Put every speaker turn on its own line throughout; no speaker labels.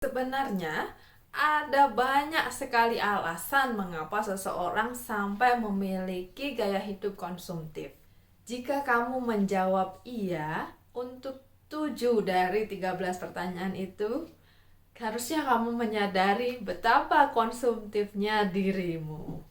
Sebenarnya, ada banyak sekali alasan mengapa seseorang sampai memiliki gaya hidup konsumtif. Jika kamu menjawab iya untuk 7 dari 13 pertanyaan itu, harusnya kamu menyadari betapa konsumtifnya dirimu.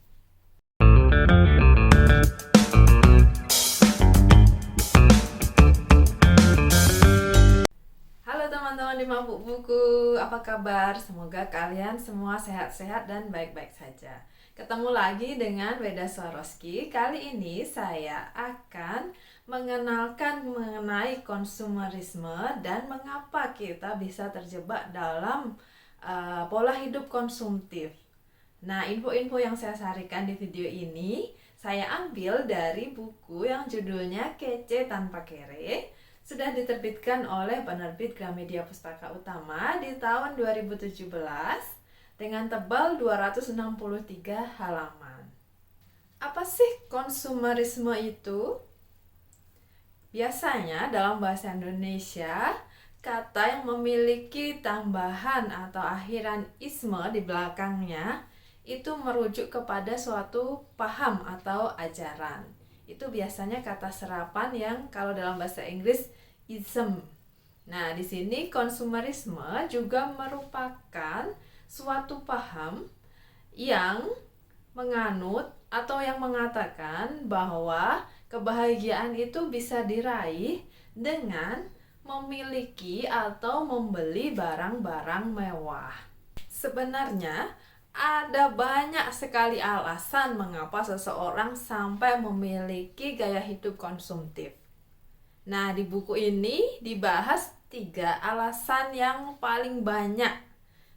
Halo teman-teman di Mabuk Buku, apa kabar? Semoga kalian semua sehat-sehat dan baik-baik saja. Ketemu lagi dengan Weda Swarovski. Kali ini saya akan mengenalkan mengenai konsumerisme dan mengapa kita bisa terjebak dalam pola hidup konsumtif. Nah, info-info yang saya sajikan di video ini saya ambil dari buku yang judulnya Kece Tanpa Kere. Sudah diterbitkan oleh penerbit Gramedia Pustaka Utama di tahun 2017 dengan tebal 263 halaman. Apa sih konsumerisme itu? Biasanya dalam bahasa Indonesia, kata yang memiliki tambahan atau akhiran isme di belakangnya itu merujuk kepada suatu paham atau ajaran. Itu biasanya kata serapan yang kalau dalam bahasa Inggris ism. Nah, di sini konsumerisme juga merupakan suatu paham yang menganut atau yang mengatakan bahwa kebahagiaan itu bisa diraih dengan memiliki atau membeli barang-barang mewah. Sebenarnya ada banyak sekali alasan mengapa seseorang sampai memiliki gaya hidup konsumtif. Nah, di buku ini dibahas 3 alasan yang paling banyak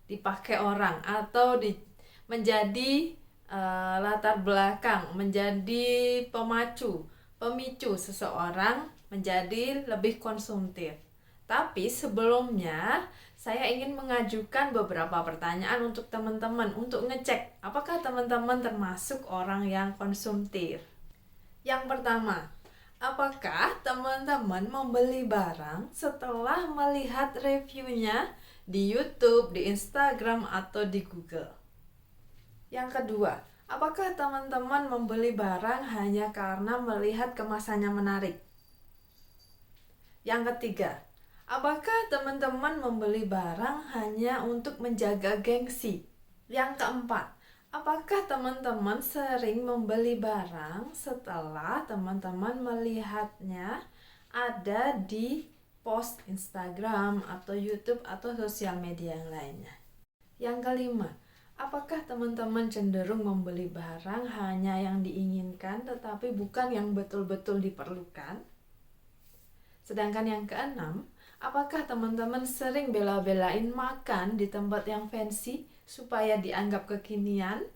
dipakai orang atau menjadi latar belakang, menjadi pemicu seseorang menjadi lebih konsumtif. Tapi sebelumnya saya ingin mengajukan beberapa pertanyaan untuk teman-teman untuk ngecek apakah teman-teman termasuk orang yang konsumtif. Yang pertama, apakah teman-teman membeli barang setelah melihat reviewnya di YouTube, di Instagram, atau di Google? Yang kedua, apakah teman-teman membeli barang hanya karena melihat kemasannya menarik? Yang ketiga, apakah teman-teman membeli barang hanya untuk menjaga gengsi? Yang keempat, apakah teman-teman sering membeli barang setelah teman-teman melihatnya ada di post Instagram atau YouTube atau sosial media yang lainnya? Yang kelima, apakah teman-teman cenderung membeli barang hanya yang diinginkan tetapi bukan yang betul-betul diperlukan? Sedangkan yang keenam, apakah teman-teman sering bela-belain makan di tempat yang fancy supaya dianggap kekinian?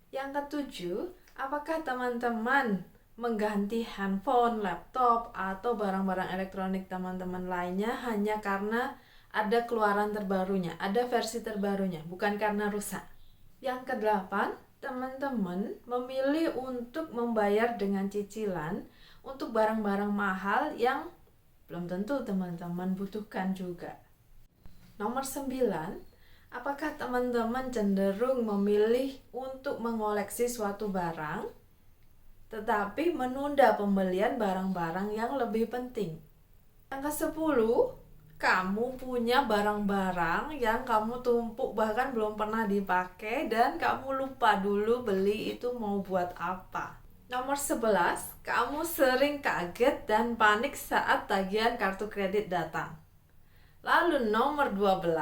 Yang ketujuh, apakah teman-teman mengganti handphone, laptop, atau barang-barang elektronik teman-teman lainnya hanya karena ada keluaran terbarunya, ada versi terbarunya, bukan karena rusak? Yang kedelapan, teman-teman memilih untuk membayar dengan cicilan untuk barang-barang mahal yang belum tentu teman-teman butuhkan juga. Nomor 9, apakah teman-teman cenderung memilih untuk mengoleksi suatu barang tetapi menunda pembelian barang-barang yang lebih penting? Yang ke-10, kamu punya barang-barang yang kamu tumpuk bahkan belum pernah dipakai dan kamu lupa dulu beli itu mau buat apa. Nomor 11, kamu sering kaget dan panik saat tagihan kartu kredit datang. Lalu nomor 12,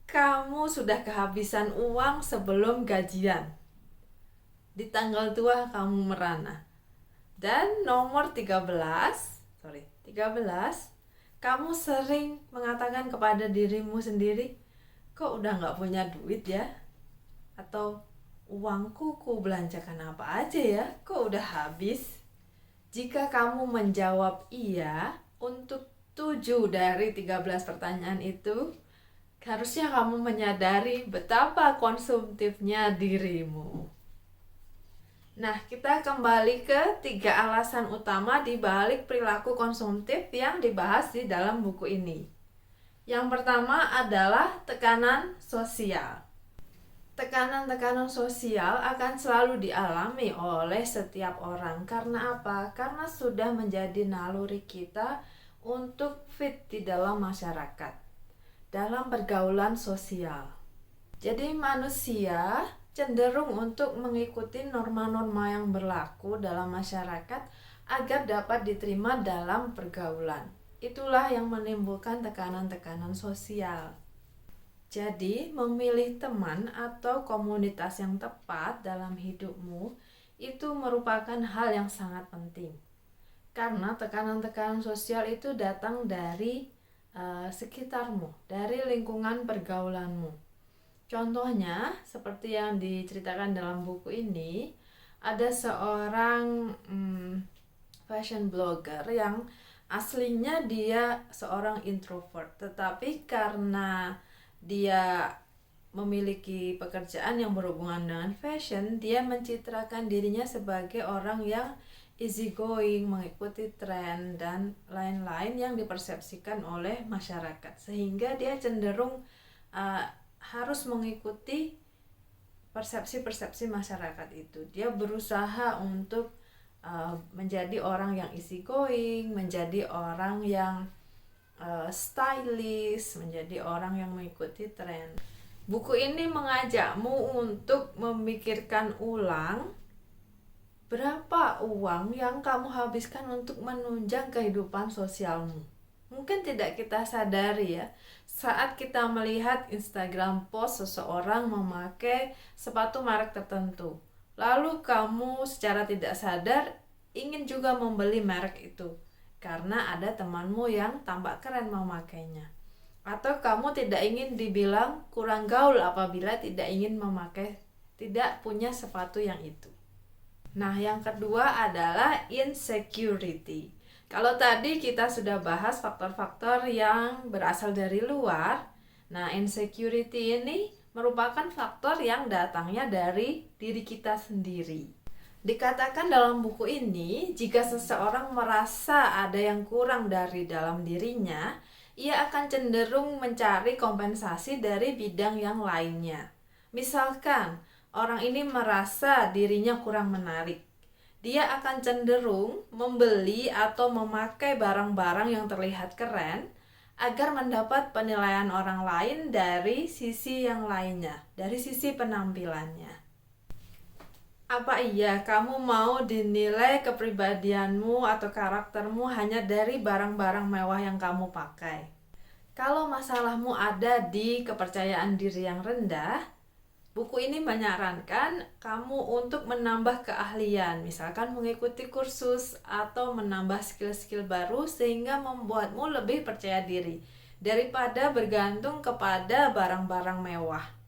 kamu sudah kehabisan uang sebelum gajian. Di tanggal tua kamu merana. Dan nomor 13, kamu sering mengatakan kepada dirimu sendiri, kok udah gak punya duit ya? Atau uangku ku belanjakan apa aja ya? Kok udah habis? Jika kamu menjawab iya untuk 7 dari 13 pertanyaan itu, harusnya kamu menyadari betapa konsumtifnya dirimu. Nah, kita kembali ke 3 alasan utama di balik perilaku konsumtif yang dibahas di dalam buku ini. Yang pertama adalah tekanan sosial. Tekanan-tekanan sosial akan selalu dialami oleh setiap orang. Karena apa? Karena sudah menjadi naluri kita untuk fit di dalam masyarakat, dalam pergaulan sosial. Jadi manusia cenderung untuk mengikuti norma-norma yang berlaku dalam masyarakat agar dapat diterima dalam pergaulan. Itulah yang menimbulkan tekanan-tekanan sosial. Jadi, memilih teman atau komunitas yang tepat dalam hidupmu itu merupakan hal yang sangat penting. Karena tekanan-tekanan sosial itu datang dari sekitarmu, dari lingkungan pergaulanmu. Contohnya, seperti yang diceritakan dalam buku ini, ada seorang fashion blogger yang aslinya dia seorang introvert, tetapi karena dia memiliki pekerjaan yang berhubungan dengan fashion, dia mencitrakan dirinya sebagai orang yang easygoing, mengikuti tren dan lain-lain yang dipersepsikan oleh masyarakat, sehingga dia cenderung harus mengikuti persepsi-persepsi masyarakat itu. Dia berusaha untuk menjadi orang yang easygoing, menjadi orang yang stylish, menjadi orang yang mengikuti tren. Buku ini mengajakmu untuk memikirkan ulang berapa uang yang kamu habiskan untuk menunjang kehidupan sosialmu. Mungkin tidak kita sadari ya, saat kita melihat Instagram post seseorang memakai sepatu merek tertentu, lalu kamu secara tidak sadar ingin juga membeli merek itu karena ada temanmu yang tampak keren memakainya. Atau kamu tidak ingin dibilang kurang gaul apabila tidak punya sepatu yang itu. Nah, yang kedua adalah insecurity. Kalau tadi kita sudah bahas faktor-faktor yang berasal dari luar, nah insecurity ini merupakan faktor yang datangnya dari diri kita sendiri. Dikatakan dalam buku ini, jika seseorang merasa ada yang kurang dari dalam dirinya, ia akan cenderung mencari kompensasi dari bidang yang lainnya. Misalkan, orang ini merasa dirinya kurang menarik. Dia akan cenderung membeli atau memakai barang-barang yang terlihat keren agar mendapat penilaian orang lain dari sisi yang lainnya, dari sisi penampilannya. Apa iya kamu mau dinilai kepribadianmu atau karaktermu hanya dari barang-barang mewah yang kamu pakai? Kalau masalahmu ada di kepercayaan diri yang rendah, buku ini menyarankan kamu untuk menambah keahlian, misalkan mengikuti kursus atau menambah skill-skill baru sehingga membuatmu lebih percaya diri daripada bergantung kepada barang-barang mewah.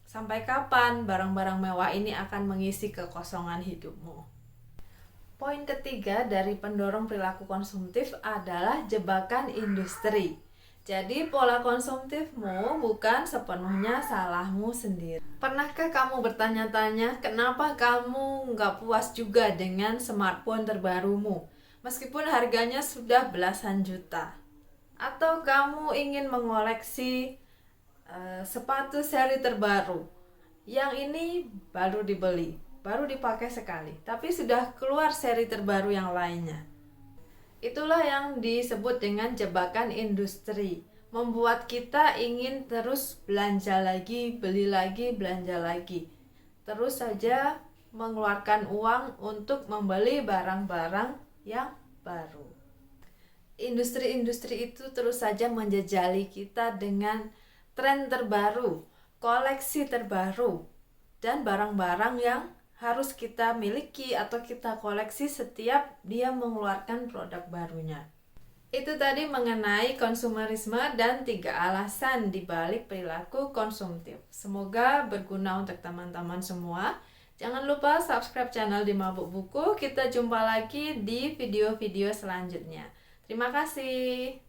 Sampai kapan barang-barang mewah ini akan mengisi kekosongan hidupmu? Poin ketiga dari pendorong perilaku konsumtif adalah jebakan industri. Jadi pola konsumtifmu bukan sepenuhnya salahmu sendiri. Pernahkah kamu bertanya-tanya kenapa kamu nggak puas juga dengan smartphone terbarumu meskipun harganya sudah belasan juta? Atau kamu ingin mengoleksi sepatu seri terbaru yang ini baru dibeli, baru dipakai sekali, tapi sudah keluar seri terbaru yang lainnya. Itulah yang disebut dengan jebakan industri, membuat kita ingin terus belanja lagi, beli lagi, belanja lagi, terus saja mengeluarkan uang untuk membeli barang-barang yang baru. Industri-industri itu terus saja menjejali kita dengan tren terbaru, koleksi terbaru, dan barang-barang yang harus kita miliki atau kita koleksi setiap dia mengeluarkan produk barunya. Itu tadi mengenai konsumerisme dan 3 alasan dibalik perilaku konsumtif. Semoga berguna untuk teman-teman semua. Jangan lupa subscribe channel di Mabuk Buku. Kita jumpa lagi di video-video selanjutnya. Terima kasih.